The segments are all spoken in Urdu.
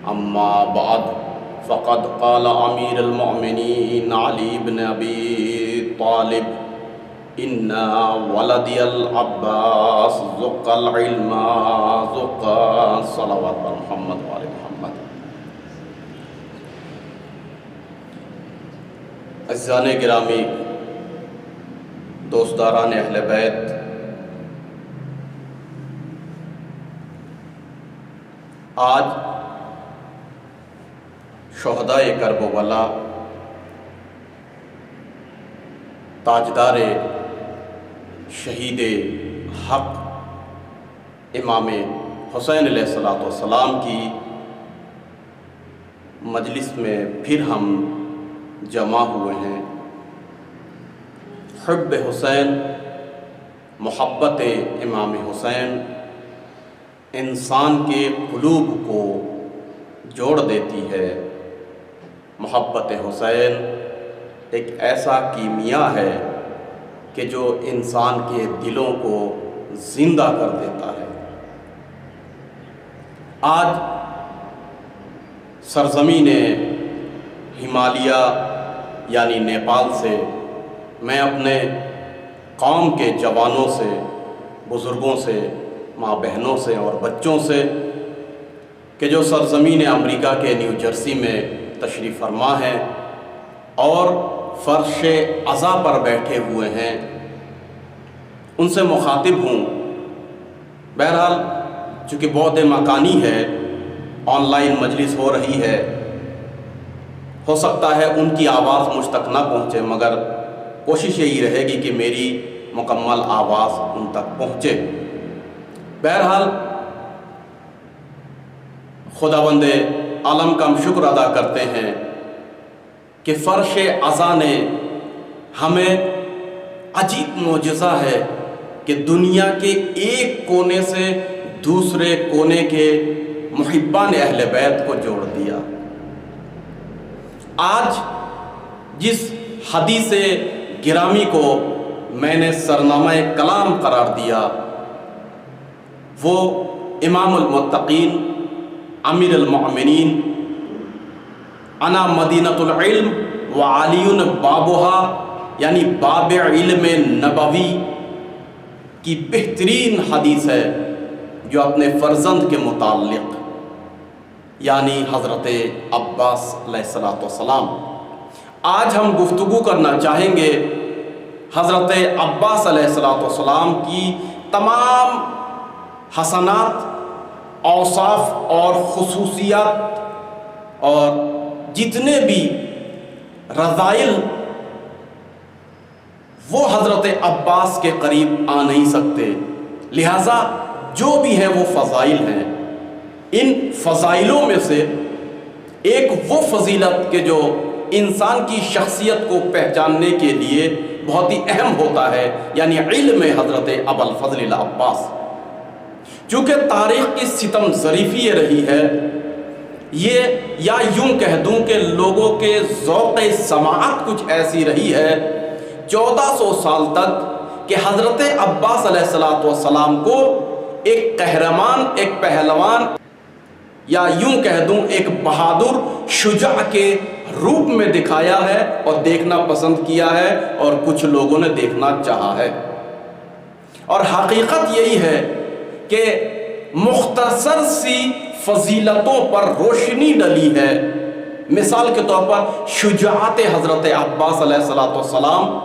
اما بعد فقد قال امیر المؤمنین علی بن ابی طالب ان ولدی العباس ذق العلم ذق صلوات بر محمد و آل محمد۔ عزیزان گرامی، دوستداران اہل بیت، آج شہدائے کربلا، تاجدار شہید حق امام حسین علیہ السلام کی مجلس میں پھر ہم جمع ہوئے ہیں۔ حب حسین، محبت امام حسین انسان کے قلوب کو جوڑ دیتی ہے۔ محبت حسین ایک ایسا کیمیا ہے کہ جو انسان کے دلوں کو زندہ کر دیتا ہے۔ آج سرزمین ہمالیہ یعنی نیپال سے میں اپنے قوم کے جوانوں سے، بزرگوں سے، ماں بہنوں سے اور بچوں سے کہ جو سرزمین امریکہ کے نیو جرسی میں تشریف فرما ہیں اور فرش عزا پر بیٹھے ہوئے ہیں، ان سے مخاطب ہوں۔ بہرحال چونکہ بعد مکانی ہے، آن لائن مجلس ہو رہی ہے، ہو سکتا ہے ان کی آواز مجھ تک نہ پہنچے، مگر کوشش یہی رہے گی کہ میری مکمل آواز ان تک پہنچے۔ بہرحال خداوند عالم کا ہم شکر ادا کرتے ہیں کہ فرش عزا نے ہمیں عجیب معجزہ ہے کہ دنیا کے ایک کونے سے دوسرے کونے کے محبان اہل بیت کو جوڑ دیا۔ آج جس حدیث گرامی کو میں نے سرنامہ کلام قرار دیا وہ امام المتقین امیر المؤمنین انا مدینۃ العلم وعلی بابھا یعنی باب علم نبوی کی بہترین حدیث ہے، جو اپنے فرزند کے متعلق یعنی حضرت عباس علیہ السلام۔ آج ہم گفتگو کرنا چاہیں گے حضرت عباس علیہ السلام کی تمام حسنات، اوصاف اور خصوصیات اور جتنے بھی رذائل وہ حضرت عباس کے قریب آ نہیں سکتے، لہٰذا جو بھی ہے وہ فضائل ہیں۔ ان فضائلوں میں سے ایک وہ فضیلت کہ جو انسان کی شخصیت کو پہچاننے کے لیے بہت ہی اہم ہوتا ہے، یعنی علم حضرت ابوالفضل العباس۔ چونکہ تاریخ کی ستم ظریفی یہ رہی ہے، یہ یا یوں کہہ دوں کہ لوگوں کے ذوق سماعت کچھ ایسی رہی ہے 1400 سال تک کہ حضرت عباس علیہ السلام کو ایک قہرمان، ایک پہلوان یا یوں کہہ دوں ایک بہادر شجاع کے روپ میں دکھایا ہے اور دیکھنا پسند کیا ہے اور کچھ لوگوں نے دیکھنا چاہا ہے۔ اور حقیقت یہی ہے کہ مختصر سی فضیلتوں پر روشنی ڈلی ہے۔ مثال کے طور پر شجاعت حضرت عباس علیہ السلام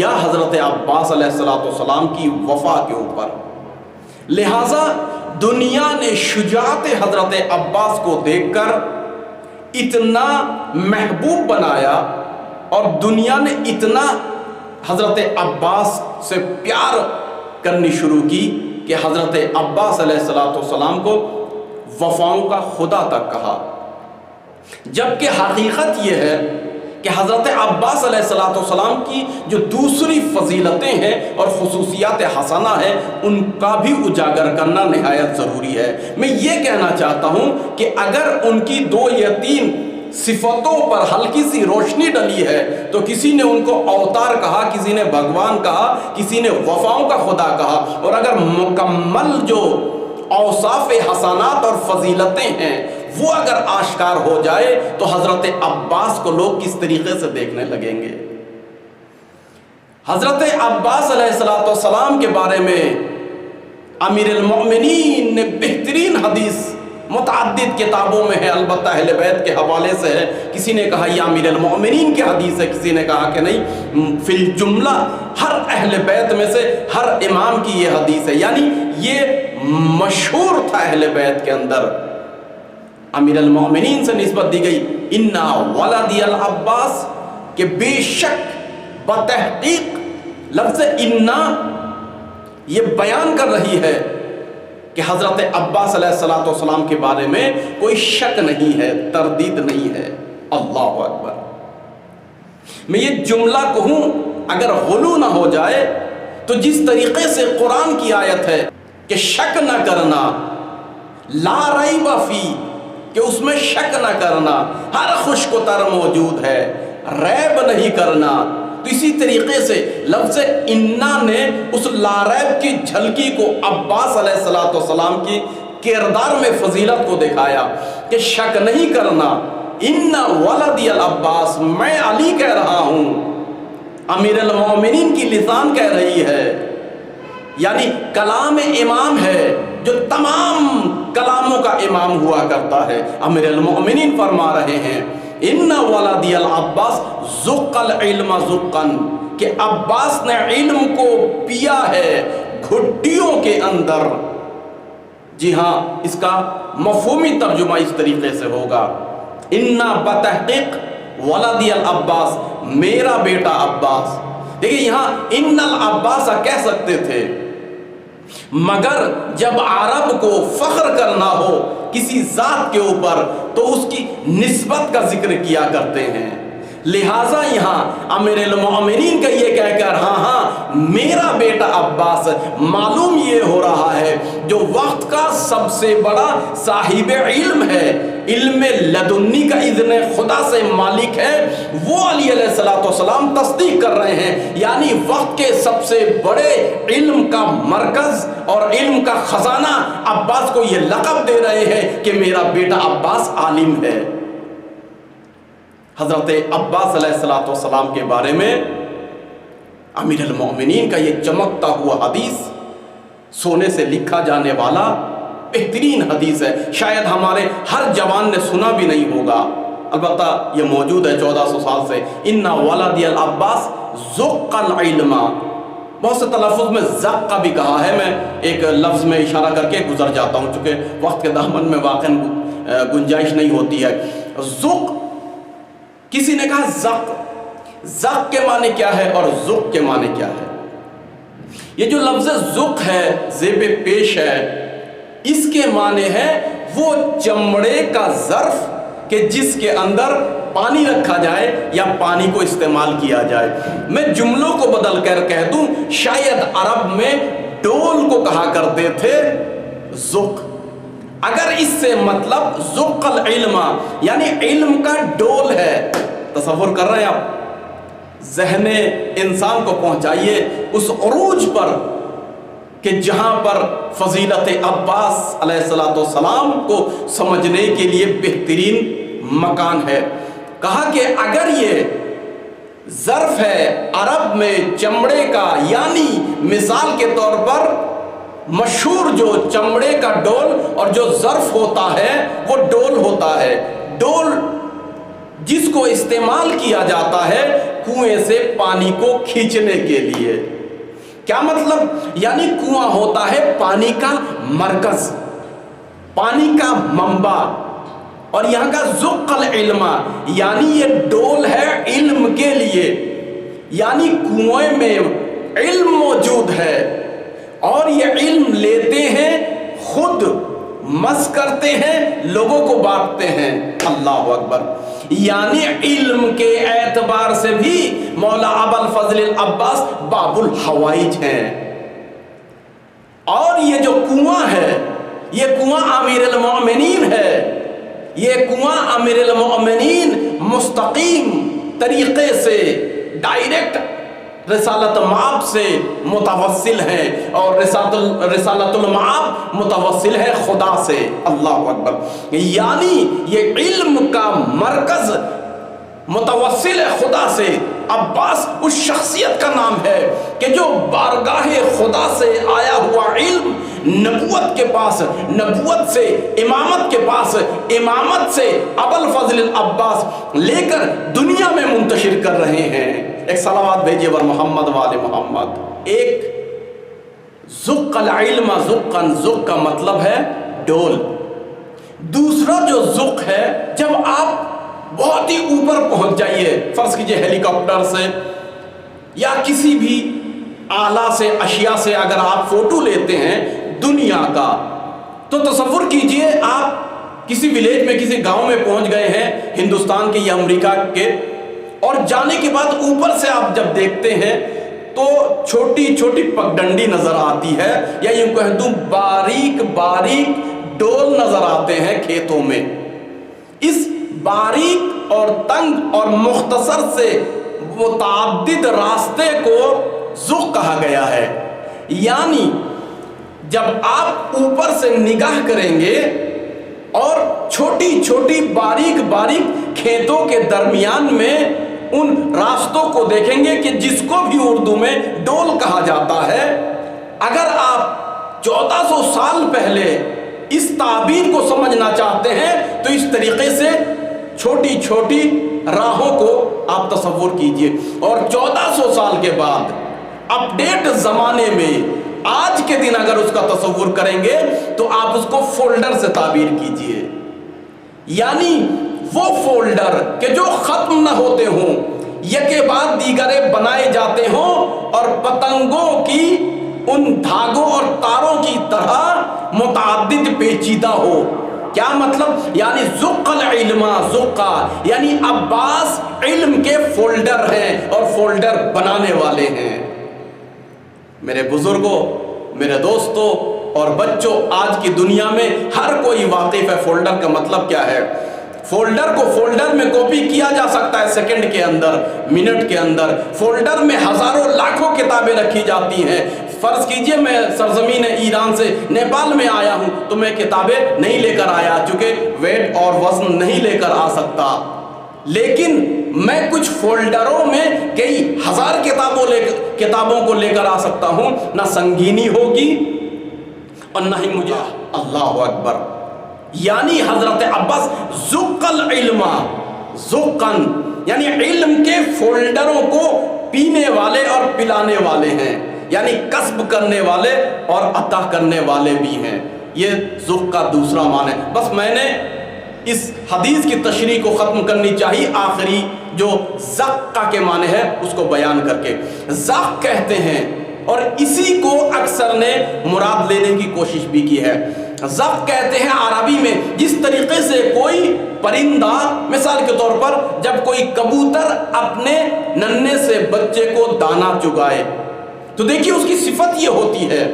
یا حضرت عباس علیہ السلام کی وفا کے اوپر، لہٰذا دنیا نے شجاعت حضرت عباس کو دیکھ کر اتنا محبوب بنایا اور دنیا نے اتنا حضرت عباس سے پیار کرنی شروع کی کہ حضرت عباس علیہ السلام کو وفاؤں کا خدا تک کہا۔ جبکہ حقیقت یہ ہے کہ حضرت عباس علیہ السلام کی جو دوسری فضیلتیں ہیں اور خصوصیات حسنہ ہیں ان کا بھی اجاگر کرنا نہایت ضروری ہے۔ میں یہ کہنا چاہتا ہوں کہ اگر ان کی 2 یا 3 صفتوں پر ہلکی سی روشنی ڈلی ہے تو کسی نے ان کو اوتار کہا، کسی نے بھگوان کہا، کسی نے وفاؤں کا خدا کہا، اور اگر مکمل جو اوصاف حسنات اور فضیلتیں ہیں وہ اگر آشکار ہو جائے تو حضرت عباس کو لوگ کس طریقے سے دیکھنے لگیں گے۔ حضرت عباس علیہ السلام کے بارے میں امیر المؤمنین نے بہترین حدیث متعدد کتابوں میں ہے، البتہ اہل بیت کے حوالے سے ہے۔ کسی نے کہا یہ امیر المؤمنین کی حدیث ہے، کسی نے کہا کہ نہیں، فی الجملہ ہر اہل بیت میں سے ہر امام کی یہ حدیث ہے، یعنی یہ مشہور تھا اہل بیت کے اندر۔ امیر المؤمنین سے نسبت دی گئی انا ولدی العباس، کہ بے شک بتحقیق لفظ انا یہ بیان کر رہی ہے کہ حضرت عباس علیہ السلام کے بارے میں کوئی شک نہیں ہے، تردید نہیں ہے۔ اللہ اکبر۔ میں یہ جملہ کہوں اگر غلو نہ ہو جائے تو جس طریقے سے قرآن کی آیت ہے کہ شک نہ کرنا، لا ریب فی، کہ اس میں شک نہ کرنا، ہر خشک و تر موجود ہے، ریب نہیں کرنا، تو اسی طریقے سے لفظ انا نے اس لا ریب کی جھلکی کو عباس علیہ السلام کی کردار میں فضیلت کو دکھایا کہ شک نہیں کرنا، انا ولدی العباس، میں علی کہہ رہا ہوں، امیر المومنین کی لسان کہہ رہی ہے، یعنی کلام امام ہے جو تمام کلاموں کا امام ہوا کرتا ہے۔ امیر المومنین فرما رہے ہیں ان ولدی العباس ذق العلم ذقا، کہ عباس نے علم کو پیا ہے گھٹیوں کے اندر۔ جی ہاں، اس کا مفہومی ترجمہ اس طریقے سے ہوگا، انا بتحقیق ولدی العباس، میرا بیٹا عباس۔ دیکھیں یہاں ان العباس کہہ سکتے تھے، مگر جب عرب کو فخر کرنا ہو کسی ذات کے اوپر تو اس کی نسبت کا ذکر کیا کرتے ہیں، لہٰذا یہاں امیر المؤمنین کا یہ کہہ کر ہاں میرا بیٹا عباس، معلوم یہ ہو رہا ہے جو وقت کا سب سے بڑا صاحب علم ہے، علم لدنی کا اذن خدا سے مالک ہے، وہ علی علیہ السلام تصدیق کر رہے ہیں، یعنی وقت کے سب سے بڑے علم کا مرکز اور علم کا خزانہ عباس کو یہ لقب دے رہے ہیں کہ میرا بیٹا عباس عالم ہے۔ حضرت عباس علیہ السلام کے بارے میں امیر المؤمنین کا یہ چمکتا ہوا حدیث، سونے سے لکھا جانے والا بہترین حدیث ہے، شاید ہمارے ہر جوان نے سنا بھی نہیں ہوگا، البتہ یہ موجود ہے 1400 سال سے۔ انا ولدی العباس ذق العلم، بہت سے تلفظ میں ذق کا بھی کہا ہے، میں ایک لفظ میں اشارہ کر کے گزر جاتا ہوں چونکہ وقت کے دامن میں واقعاً گنجائش نہیں ہوتی ہے۔ ذق، کسی نے کہا ذق، ذق کے معنی کیا ہے اور ذق کے معنی کیا ہے؟ یہ جو لفظ ذق ہے، زیب پیش ہے، اس کے معنی ہے وہ چمڑے کا ظرف کہ جس کے اندر پانی رکھا جائے یا پانی کو استعمال کیا جائے۔ میں جملوں کو بدل کر کہہ دوں، شاید عرب میں ڈول کو کہا کرتے تھے ذق، اگر اس سے مطلب ذق العلم یعنی علم کا ڈول ہے، تصور کر رہے ہیں آپ؟ ذہن انسان کو پہنچائیے اس عروج پر کہ جہاں پر فضیلت عباس علیہ السلام کو سمجھنے کے لیے بہترین مکان ہے۔ کہا کہ اگر یہ ظرف ہے عرب میں چمڑے کا، یعنی مثال کے طور پر مشہور جو چمڑے کا ڈول اور جو ظرف ہوتا ہے وہ ڈول ہوتا ہے، ڈول جس کو استعمال کیا جاتا ہے کنویں سے پانی کو کھینچنے کے لیے۔ کیا مطلب؟ یعنی کنواں ہوتا ہے پانی کا مرکز، پانی کا منبع، اور یہاں کا ذق العلم یعنی یہ ڈول ہے علم کے لیے، یعنی کنویں میں علم موجود ہے اور یہ علم لیتے ہیں، خود مس کرتے ہیں، لوگوں کو بانٹتے ہیں۔ اللہ اکبر۔ یعنی علم کے اعتبار سے بھی مولا ابوالفضل العباس باب الحوائج ہیں، اور یہ جو کنواں ہے یہ کنواں امیر المؤمنین ہے، یہ کنواں امیر المؤمنین مستقیم طریقے سے ڈائریکٹ رسالت مآب سے متوسل ہیں، اور رسالت المآب متوسل ہے خدا سے۔ اللہ اکبر۔ یعنی یہ علم کا مرکز متوسل ہے خدا سے۔ عباس اس شخصیت کا نام ہے کہ جو بارگاہ خدا سے آیا ہوا علم نبوت کے پاس، نبوت سے امامت کے پاس، امامت سے ابوالفضل العباس لے کر دنیا میں منتشر کر رہے ہیں۔ ایک صلوات بھیجیے ور محمد وآل محمد۔ ایک زق العلم زقن، زق کا مطلب ہے ڈول۔ دوسرا جو زق ہے، جب آپ بہت ہی اوپر پہنچ جائیے، فرض کیجئے ہیلی کاپٹر سے یا کسی بھی آلہ سے، اشیاء سے اگر آپ فوٹو لیتے ہیں دنیا کا، تو تصور کیجئے آپ کسی ولیج میں، کسی گاؤں میں پہنچ گئے ہیں ہندوستان کے یا امریکہ کے، اور جانے کے بعد اوپر سے آپ جب دیکھتے ہیں تو چھوٹی چھوٹی پگڈنڈی نظر آتی ہے، یا یوں کہہ دوں باریک باریک ڈول نظر آتے ہیں کھیتوں میں۔ اس باریک اور تنگ اور مختصر سے متعدد راستے کو زق کہا گیا ہے۔ یعنی جب آپ اوپر سے نگاہ کریں گے اور چھوٹی چھوٹی باریک باریک کھیتوں کے درمیان میں ان راستوں کو دیکھیں گے کہ جس کو بھی اردو میں ڈول کہا جاتا ہے، اگر آپ 1400 سال پہلے اس تعبیر کو سمجھنا چاہتے ہیں تو اس طریقے سے چھوٹی چھوٹی راہوں کو آپ تصور کیجئے، اور 1400 سال کے بعد اپڈیٹ زمانے میں آج کے دن اگر اس کا تصور کریں گے تو آپ اس کو فولڈر سے تعبیر کیجئے۔ یعنی وہ فولڈر کہ جو ختم نہ ہوتے ہوں، یکے بعد دیگرے بنائے جاتے ہوں، اور پتنگوں کی ان دھاگوں اور تاروں کی طرح متعدد پیچیدہ ہو۔ کیا مطلب؟ یعنی زق العلم زقا، یعنی عباس علم کے فولڈر ہیں اور فولڈر بنانے والے ہیں۔ میرے بزرگوں، میرے دوستوں اور بچوں، آج کی دنیا میں ہر کوئی واقف ہے فولڈر کا مطلب کیا ہے۔ فولڈر کو فولڈر میں کاپی کیا جا سکتا ہے سیکنڈ کے اندر، منٹ کے اندر۔ فولڈر میں ہزاروں لاکھوں کتابیں رکھی جاتی ہیں۔ فرض کیجئے میں سرزمین ایران سے نیپال میں آیا ہوں تو میں کتابیں نہیں لے کر آیا، چونکہ ویٹ اور وزن نہیں لے کر آ سکتا، لیکن میں کچھ فولڈروں میں کئی ہزار کتابوں کو لے کر آ سکتا ہوں۔ نہ سنگینی ہوگی اور نہ ہی مجھے، اللہ اکبر۔ یعنی حضرت عباس زق العلم زقن، یعنی علم کے فولڈروں کو پینے والے اور پلانے والے ہیں، یعنی کسب کرنے والے اور عطا کرنے والے بھی ہیں۔ یہ زق کا دوسرا معنی ہے۔ بس میں نے اس حدیث کی تشریح کو ختم کرنی چاہیے آخری جو زق کے معنی ہے اس کو بیان کر کے۔ زق کہتے ہیں، اور اسی کو اکثر نے مراد لینے کی کوشش بھی کی ہے۔ زق کہتے ہیں عربی میں جس طریقے سے کوئی پرندہ، مثال کے طور پر جب کوئی کبوتر اپنے ننھے سے بچے کو دانا چگائے تو دیکھیے اس کی صفت یہ ہوتی ہے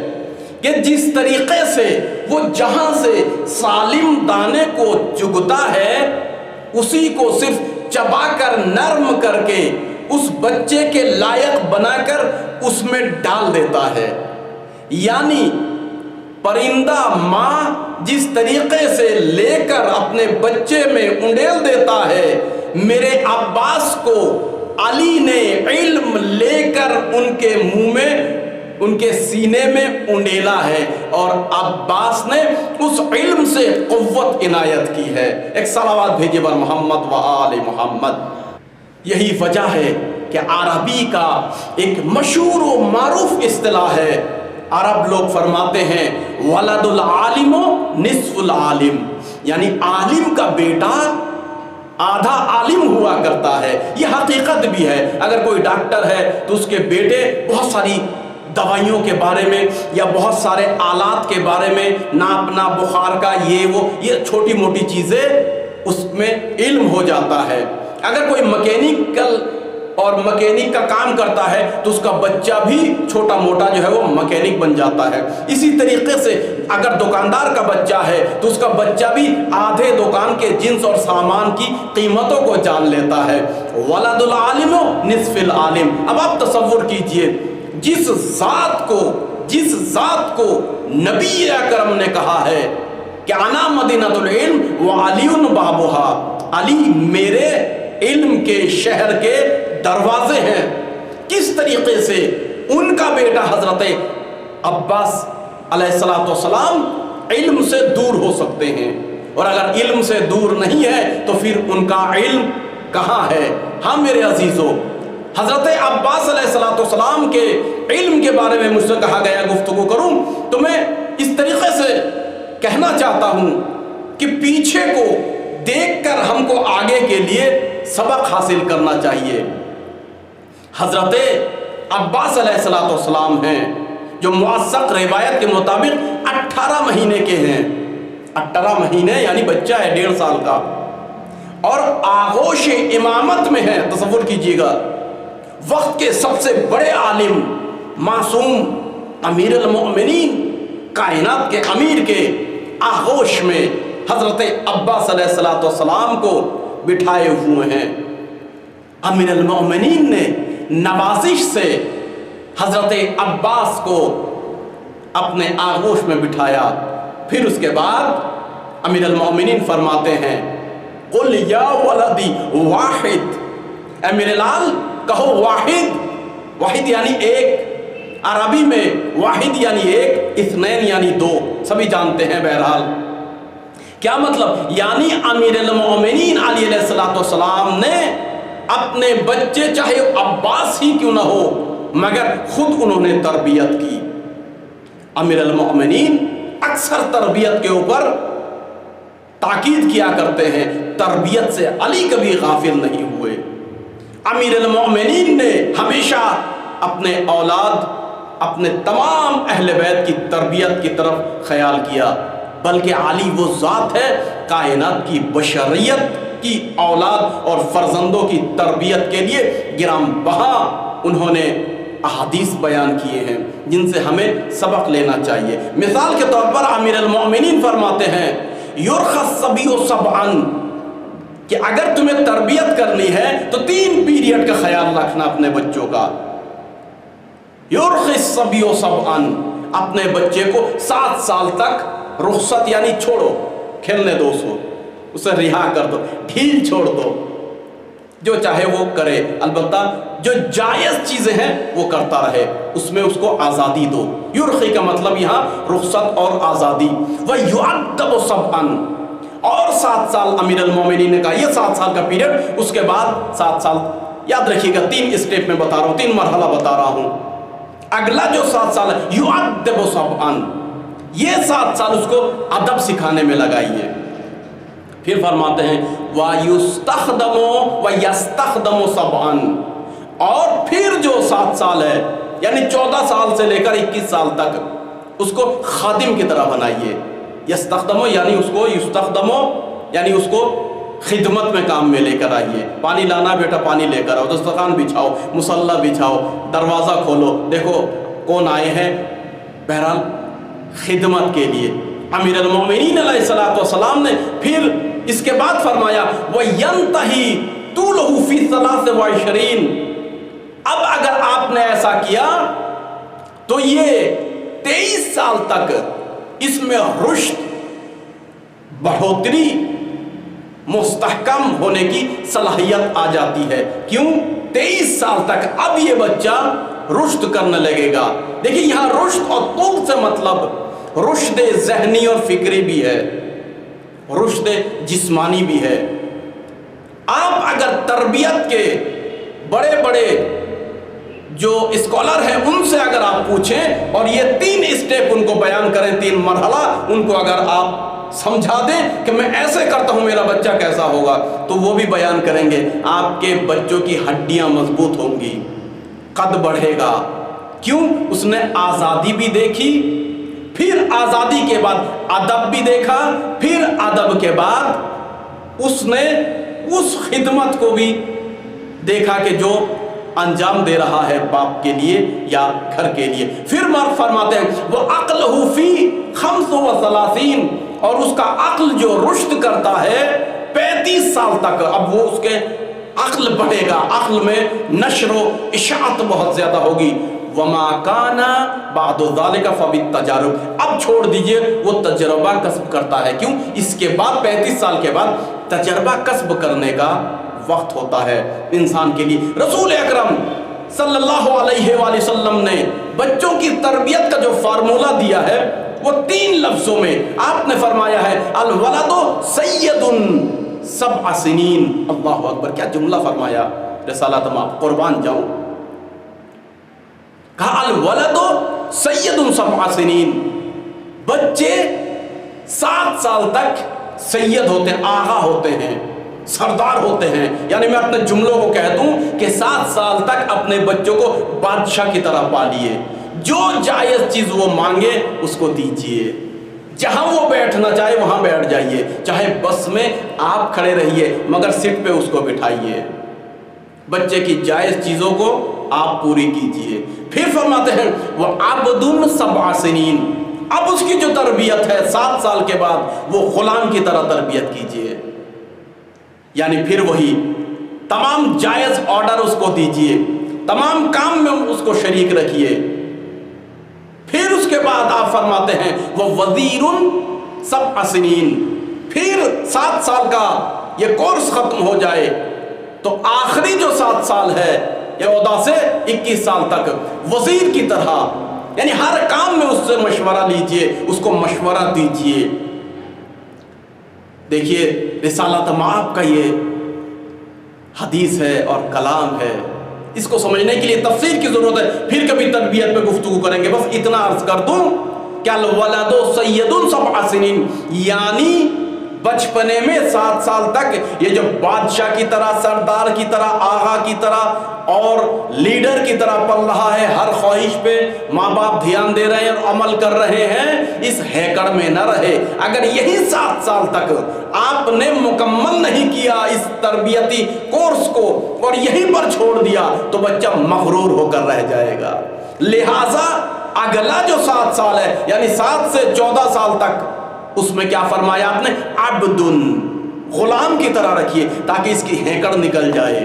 کہ جس طریقے سے وہ جہاں سے سالم دانے کو چگتا ہے اسی کو صرف چبا کر نرم کر کے اس بچے کے لائق بنا کر اس میں ڈال دیتا ہے۔ یعنی پرندہ ماں جس طریقے سے لے کر اپنے بچے میں انڈیل دیتا ہے، میرے عباس کو علی نے علم لے کر ان کے منہ میں، ان کے سینے میں انڈیلا ہے، اور عباس نے اس علم سے قوت عنایت کی ہے۔ ایک صلوات بھیجیے بر محمد و آل محمد۔ یہی وجہ ہے کہ عربی کا ایک مشہور و معروف اصطلاح ہے، عرب لوگ فرماتے ہیں ولد العالم نصف العالم، یعنی عالم کا بیٹا آدھا عالم ہوا کرتا ہے۔ یہ حقیقت بھی ہے۔ اگر کوئی ڈاکٹر ہے تو اس کے بیٹے بہت ساری دوائیوں کے بارے میں یا بہت سارے آلات کے بارے میں، ناپنا بخار کا، یہ چھوٹی موٹی چیزیں اس میں علم ہو جاتا ہے۔ اگر کوئی مکینیکل اور مکینک کا کام کرتا ہے تو اس کا بچہ بھی چھوٹا موٹا جو ہے وہ مکینک بن جاتا ہے۔ اسی طریقے سے اگر دکاندار کا بچہ ہے تو اس کا بچہ بھی آدھے دکان کے جنس اور سامان کی قیمتوں کو جان لیتا ہے۔ ولد العالم نصف العالم۔ اب آپ تصور کیجئے جس ذات کو نبی اکرم نے کہا ہے کہ انا مدینۃ العلم وعلی بابھا، علی میرے علم کے شہر کے دروازے ہیں، کس طریقے سے ان کا بیٹا حضرت عباس علیہ السلام علم سے دور ہو سکتے ہیں؟ اور اگر علم سے دور نہیں ہے تو پھر ان کا علم کہاں ہے؟ ہاں میرے عزیزو، حضرت عباس علیہ السلام کے علم کے بارے میں مجھ سے کہا گیا گفتگو کروں تو میں اس طریقے سے کہنا چاہتا ہوں کہ پیچھے کو دیکھ کر ہم کو آگے کے لیے سبق حاصل کرنا چاہیے۔ حضرت عباس علیہ السلام ہیں جو موثق روایت کے مطابق 18 مہینے کے ہیں، 18 مہینے یعنی بچہ ہے 1.5 سال کا، اور آغوش امامت میں ہے۔ تصور کیجئے گا وقت کے سب سے بڑے عالم، معصوم، امیر المؤمنین، کائنات کے امیر کے آغوش میں حضرت عباس علیہ السلام کو بٹھائے ہوئے ہیں۔ امیر المؤمنین نے نوازش سے حضرت عباس کو اپنے آغوش میں بٹھایا۔ پھر اس کے بعد امیر المؤمنین فرماتے ہیں قل یا ولدی واحد، اے میرے لال کہو واحد، واحد یعنی ایک، عربی میں واحد یعنی ایک، اثنین یعنی 2، سبھی جانتے ہیں۔ بہرحال کیا مطلب؟ یعنی امیر المؤمنین علی علیہ السلام نے اپنے بچے چاہے عباس ہی کیوں نہ ہو مگر خود انہوں نے تربیت کی۔ امیر المؤمنین اکثر تربیت کے اوپر تاکید کیا کرتے ہیں، تربیت سے علی کبھی غافل نہیں ہوئے۔ امیر المؤمنین نے ہمیشہ اپنے اولاد، اپنے تمام اہل بیت کی تربیت کی طرف خیال کیا، بلکہ علی وہ ذات ہے کائنات کی بشریت کی اولاد اور فرزندوں کی تربیت کے لیے گرام بہا انہوں نے احادیث بیان کیے ہیں جن سے ہمیں سبق لینا چاہیے۔ مثال کے طور پر امیر المؤمنین فرماتے ہیں یرخص الصبی سبعا، کہ اگر تمہیں تربیت کرنی ہے تو 3 پیریڈ کا خیال رکھنا اپنے بچوں کا۔ یرخص الصبی سبعا، اپنے بچے کو 7 سال تک رخصت یعنی چھوڑو، کھیلنے دو، اسے رہا کر دو، ڈھیل چھوڑ دو، جو چاہے وہ کرے، البتہ جو جائز چیزیں ہیں وہ کرتا رہے، اس میں اس کو آزادی دو۔ یرخی کا مطلب یہاں رخصت اور آزادی۔ وَيُعَدَّبُ سَبْعًا، اور 7 سال امیر المومنین نے کہا، یہ 7 سال کا پیریڈ، اس کے بعد 7 سال، یاد رکھیے گا 3 اسٹیپ میں بتا رہا ہوں، 3 مرحلہ بتا رہا ہوں۔ اگلا جو 7 سال ہے یُعَدَّبُ سَبْعًا، یہ 7 سال اس کو ادب سکھانے میں لگائیے۔ پھر فرماتے ہیں وَيُسْتَخْدَمُ وَيَسْتَخْدَمُ سَبْعًا، اور پھر جو 7 سال ہے یعنی 14 سال سے لے کر 21 سال تک اس کو خادم کی طرح بنائیے۔ یستخدمو یعنی اس کو، یستخدمو یعنی اس کو خدمت میں کام میں لے کر آئیے۔ پانی لانا بیٹا پانی لے کر آؤ، دسترخوان بچھاؤ، مصلی بچھاؤ، دروازہ کھولو، دیکھو کون آئے ہیں، بہرحال خدمت کے لیے۔ امیر المومنین علیہ السلام نے پھر اس کے بعد فرمایا وَيَنْتَهِي طُولُهُ فِي 23، اب اگر آپ نے ایسا کیا تو یہ 23 سال تک اس میں رشد، بڑھوتری، مستحکم ہونے کی صلاحیت آ جاتی ہے۔ کیوں؟ 23 سال تک اب یہ بچہ رشد کرنے لگے گا۔ دیکھیں یہاں رشد اور طول سے مطلب رشد ذہنی اور فکری بھی ہے، رشد جسمانی بھی ہے۔ آپ اگر تربیت کے بڑے بڑے جو اسکالر ہیں ان سے اگر آپ پوچھیں اور یہ 3 اسٹیپ ان کو بیان کریں، 3 مرحلہ ان کو اگر آپ سمجھا دیں کہ میں ایسے کرتا ہوں میرا بچہ کیسا ہوگا، تو وہ بھی بیان کریں گے۔ آپ کے بچوں کی ہڈیاں مضبوط ہوں گی، قد بڑھے گا۔ کیوں؟ اس نے آزادی بھی دیکھی، پھر آزادی کے بعد ادب بھی دیکھا، پھر ادب کے بعد اس نے اس خدمت کو بھی دیکھا کہ جو انجام دے رہا ہے باپ کے لیے یا گھر کے لیے۔ پھر مرد فرماتے ہیں وہ عقلہ فی 35 اور اس کا عقل جو رشد کرتا ہے 35 سال تک، اب وہ اس کے عقل بڑھے گا، عقل میں نشر و اشاعت بہت زیادہ ہوگی۔ وما کان بعد ذلک فبالتجارب، اب چھوڑ دیجئے وہ تجربہ کسب کرتا ہے، کیوں؟ اس کے بعد 35 سال کے بعد تجربہ کسب کرنے کا وقت ہوتا ہے انسان کے لیے۔ رسول اکرم صلی اللہ علیہ وآلہ وسلم نے بچوں کی تربیت کا جو فارمولہ دیا ہے وہ 3 لفظوں میں آپ نے فرمایا ہے الولد سید 7 سنین۔ اللہ اکبر، کیا جملہ فرمایا، رسالت میں آپ قربان جاؤں۔ کہا الولد سید 7 سنین، بچے 7 سال تک سید ہوتے ہیں، آغا ہوتے ہیں، سردار ہوتے ہیں۔ یعنی میں اپنے جملوں کو کہہ دوں کہ 7 سال تک اپنے بچوں کو بادشاہ کی طرح پالیے، جو جائز چیز وہ مانگے اس کو دیجئے، جہاں وہ بیٹھنا چاہے وہاں بیٹھ جائیے، چاہے بس میں آپ کھڑے رہیے مگر سیٹ پہ اس کو بٹھائیے، بچے کی جائز چیزوں کو آپ پوری کیجئے۔ پھر فرماتے ہیں وعبد 7 سنین، اب اس کی جو تربیت ہے 7 سال کے بعد وہ غلام کی طرح تربیت کیجئے، یعنی پھر وہی تمام جائز آرڈر اس کو دیجئے، تمام کام میں اس کو شریک رکھیے۔ پھر اس کے بعد آپ فرماتے ہیں وہ وزیر 7 سنین، پھر 7 سال کا یہ کورس ختم ہو جائے تو آخری جو 7 سال ہے یہ 14 سے 21 سال تک وزیر کی طرح، یعنی ہر کام میں اس سے مشورہ لیجئے، اس کو مشورہ دیجئے۔ دیکھیے رسالۃ مآب کا یہ حدیث ہے اور کلام ہے، اس کو سمجھنے کے لیے تفسیر کی ضرورت ہے، پھر کبھی تربیت پہ گفتگو کریں گے۔ بس اتنا عرض کر دوں کہ الولد سید 7 سنین، یعنی بچپنے میں 7 سال تک یہ جو بادشاہ کی طرح، سردار کی طرح، آغا کی طرح اور لیڈر کی طرح پل رہا ہے، ہر خواہش پہ ماں باپ دھیان دے رہے ہیں اور عمل کر رہے ہیں، اس ہیکڑ میں نہ رہے۔ اگر یہی 7 سال تک آپ نے مکمل نہیں کیا اس تربیتی کورس کو اور یہیں پر چھوڑ دیا تو بچہ مغرور ہو کر رہ جائے گا۔ لہٰذا اگلا جو 7 سال ہے یعنی 7 سے 14 سال تک، اس میں کیا فرمایا آپ نے؟ عبد، غلام کی طرح رکھیے تاکہ اس کی ہیکڑ نکل جائے،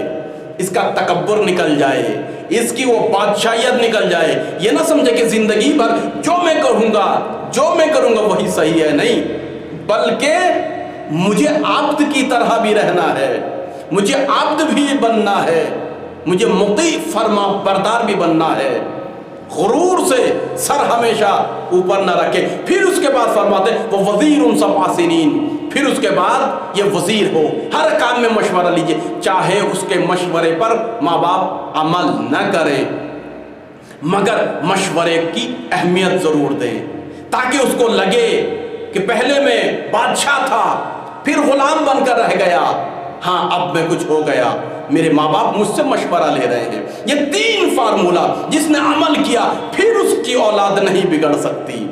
اس کا تکبر نکل جائے، اس کی وہ بادشاہیت نکل جائے۔ یہ نہ سمجھے کہ زندگی بھر جو میں کروں گا وہی صحیح ہے، نہیں، بلکہ مجھے عبد کی طرح بھی رہنا ہے، مجھے عبد بھی بننا ہے، مجھے مطیع فرما بردار بھی بننا ہے۔ غرور سے سر ہمیشہ اوپر نہ رکھے۔ پھر اس کے بعد فرماتے وہ وزیر 7 سنین، پھر اس کے بعد یہ وزیر ہو، ہر کام میں مشورہ لیجئے، چاہے اس کے مشورے پر ماں باپ عمل نہ کریں مگر مشورے کی اہمیت ضرور دیں، تاکہ اس کو لگے کہ پہلے میں بادشاہ تھا پھر غلام بن کر رہ گیا، ہاں اب میں کچھ ہو گیا، میرے ماں باپ مجھ سے مشورہ لے رہے ہیں۔ یہ 3 فارمولہ جس نے عمل کیا پھر اس کی اولاد نہیں بگڑ سکتی،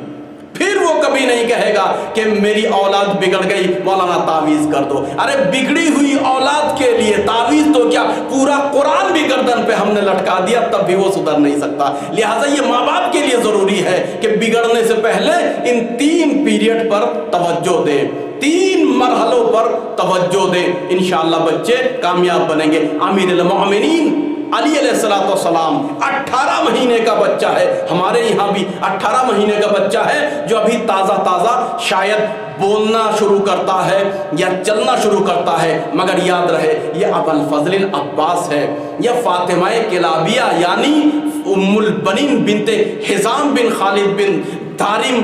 پھر وہ کبھی نہیں کہے گا کہ میری اولاد بگڑ گئی مولانا تعویذ کر دو۔ ارے بگڑی ہوئی اولاد کے لیے تعویذ تو کیا، پورا قرآن بھی گردن پہ ہم نے لٹکا دیا تب بھی وہ سدھر نہیں سکتا۔ لہٰذا یہ ماں باپ کے لیے ضروری ہے کہ بگڑنے سے پہلے ان 3 پیریڈ پر توجہ دیں، 3 مرحلوں پر توجہ دیں، انشاءاللہ بچے کامیاب بنیں گے۔ امیر المؤمنین علی علیہ السلام 18 مہینے کا بچہ ہے، ہمارے یہاں بھی 18 مہینے کا بچہ ہے جو ابھی تازہ شاید بولنا شروع کرتا ہے یا چلنا شروع کرتا ہے، مگر یاد رہے یہ ابو الفضل العباس ہے، یہ فاطمہ کلابیہ یعنی ام البنین بنت حزام بن خالد بن دارم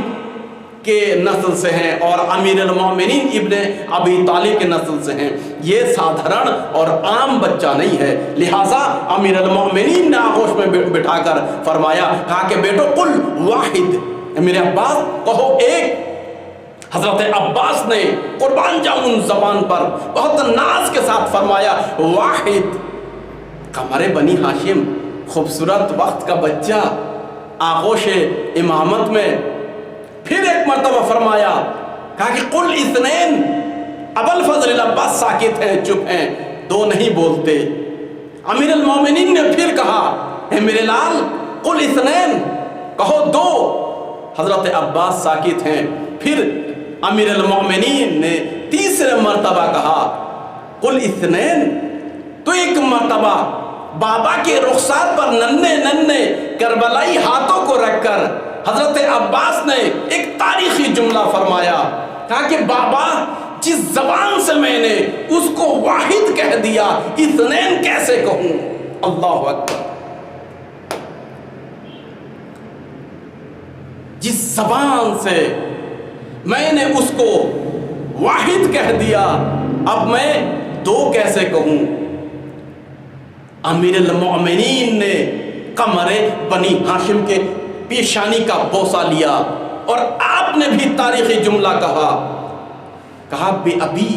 کے نسل سے ہیں اور امیر المومنین ابن ابی طالب کے نسل سے ہیں۔ یہ سادھرن اور عام بچہ نہیں ہے، لہٰذا امیر المومنین نے آغوش میں بٹھا کر فرمایا، کہا کہ بیٹو قل واحد، میرے عباس کہو ایک۔ حضرت عباس نے قربان جاؤں زبان پر بہت ناز کے ساتھ فرمایا واحد۔ قمر بنی ہاشم، خوبصورت وقت کا بچہ، آغوش امامت میں، پھر ایک مرتبہ فرمایا، کہا کہ قل اثنین۔ ابو الفضل العباس ساکت ہیں، چپ ہیں، 2 نہیں بولتے۔ امیر المومنین نے پھر کہا اے میرے لال قل اثنین، کہو دو۔ حضرت عباس ساکت ہیں۔ پھر امیر المومنین نے تیسرے مرتبہ کہا قل اثنین۔ تو ایک مرتبہ بابا کے رخسار پر ننھے ننھے کربلائی ہاتھوں کو رکھ کر حضرت عباس نے ایک تاریخی جملہ فرمایا، کہا کہ بابا جس زبان سے میں نے اس کو واحد کہہ دیا، اثنین کیسے کہوں؟ اللہ اکبر۔ جس زبان سے میں نے اس کو واحد کہہ دیا، اب میں دو کیسے کہوں؟ امیر المؤمنین نے قمر بنی ہاشم کے پیشانی کا بوسہ لیا اور آپ نے بھی تاریخی جملہ کہا بے ابی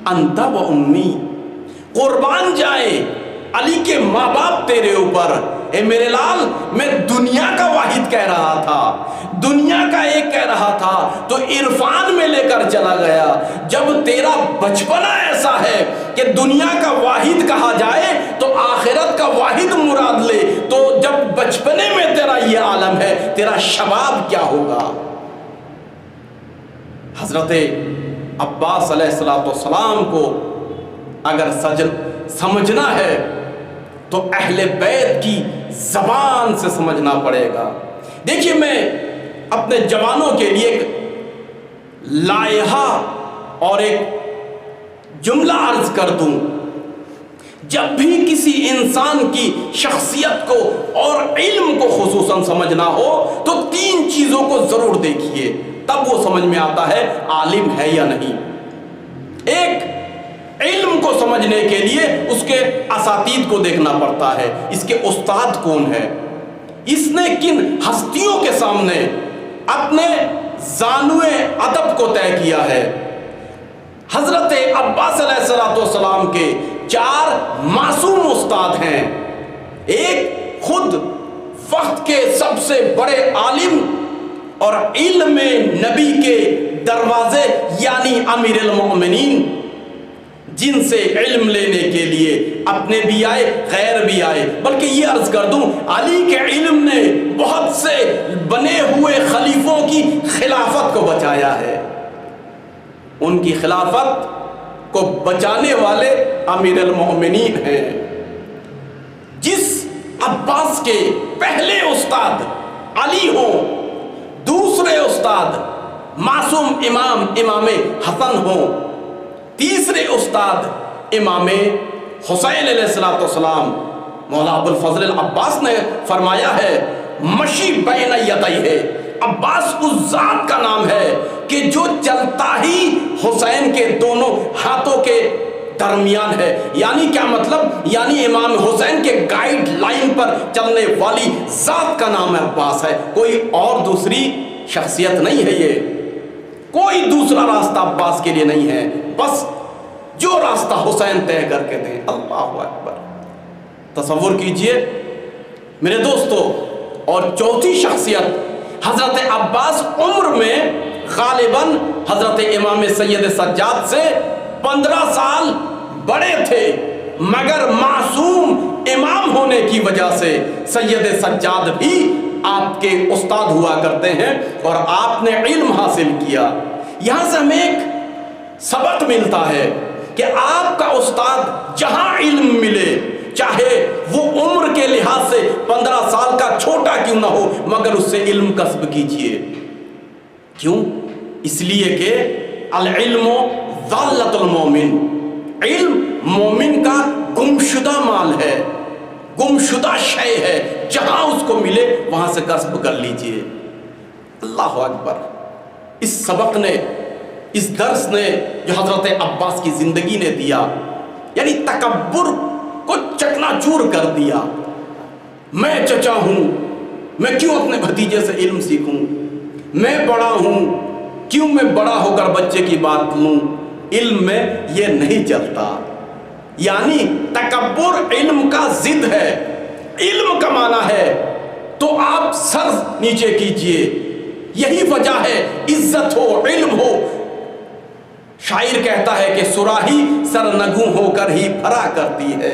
انت و امی، قربان جائے علی کے ماں باپ تیرے اوپر۔ اے میرے لال میں دنیا کا واحد کہہ رہا تھا، دنیا کا ایک کہہ رہا تھا تو عرفان میں لے کر چلا گیا۔ جب تیرا بچپنا ایسا ہے کہ دنیا کا واحد کہا جائے تو آخرت کا واحد مراد لے، تو جب بچپنے میں تیرا یہ عالم ہے، تیرا شباب کیا ہوگا؟ حضرت عباس علیہ السلام کو اگر سمجھنا ہے تو اہل بیت کی زبان سے سمجھنا پڑے گا۔ دیکھیے میں اپنے جوانوں کے لیے ایک لائحہ اور ایک جملہ عرض کر دوں، جب بھی کسی انسان کی شخصیت کو اور علم کو خصوصاً سمجھنا ہو تو تین چیزوں کو ضرور دیکھیے، تب وہ سمجھ میں آتا ہے عالم ہے یا نہیں۔ ایک، علم کو سمجھنے کے لیے اس کے اساتید کو دیکھنا پڑتا ہے، اس کے استاد کون ہے، اس نے کن ہستیوں کے سامنے اپنے زانوے ادب کو طے کیا ہے۔ حضرت عباس علیہ السلام کے 4 معصوم استاد ہیں، ایک خود وقت کے سب سے بڑے عالم اور علم نبی کے دروازے یعنی امیر المؤمنین، جن سے علم لینے کے لیے اپنے بھی آئے غیر بھی آئے، بلکہ یہ عرض کر دوں علی کے علم نے بہت سے بنے ہوئے خلیفوں کی خلافت کو بچایا ہے۔ ان کی خلافت کو بچانے والے امیر المؤمنین ہیں۔ جس عباس کے پہلے استاد علی ہوں، دوسرے استاد معصوم امام حسن ہوں، تیسرے استاد امام حسین علیہ السلام، مولا ابوالفضل العباس نے فرمایا ہے مشی بین یدیہ، عباس اس ذات کا نام ہے کہ جو چلتا ہی حسین کے دونوں ہاتھوں کے درمیان ہے۔ یعنی کیا مطلب؟ یعنی امام حسین کے گائیڈ لائن پر چلنے والی ذات کا نام عباس ہے، کوئی اور دوسری شخصیت نہیں ہے، یہ کوئی دوسرا راستہ عباس کے لیے نہیں ہے، بس جو راستہ حسین طے کر کے دیں۔ اللہ اکبر۔ تصور کیجئے میرے دوستو، اور چوتھی شخصیت حضرت عباس عمر میں غالباً حضرت امام سید سجاد سے 15 سال بڑے تھے، مگر معصوم امام ہونے کی وجہ سے سید سجاد بھی آپ کے استاد ہوا کرتے ہیں اور آپ نے علم حاصل کیا۔ یہاں سے ہمیں ایک سبق ملتا ہے کہ آپ کا استاد جہاں علم ملے، چاہے وہ عمر کے لحاظ سے 15 سال کا چھوٹا کیوں نہ ہو، مگر اس سے علم کسب کیجئے۔ کیوں؟ اس لیے کہ العلم ضالۃ المومن، علم مومن کا گمشدہ مال ہے، گمشدہ شے ہے، جہاں اس کو ملے وہاں سے کسب کر لیجئے۔ اللہ اکبر۔ اس سبق نے، اس درس نے جو حضرت عباس کی زندگی نے دیا، یعنی تکبر کو چکنا چور کر دیا۔ میں چچا ہوں، میں کیوں اپنے بھتیجے سے علم سیکھوں؟ میں بڑا ہوں، کیوں میں بڑا ہو کر بچے کی بات لوں؟ علم میں یہ نہیں چلتا۔ یعنی تکبر علم کا ضد ہے۔ علم کا معنی ہے تو آپ سر نیچے کیجئے، یہی وجہ ہے عزت ہو، علم ہو۔ شاعر کہتا ہے کہ صراحی سرنگوں ہو کر ہی بھرا کرتی ہے،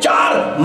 4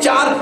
4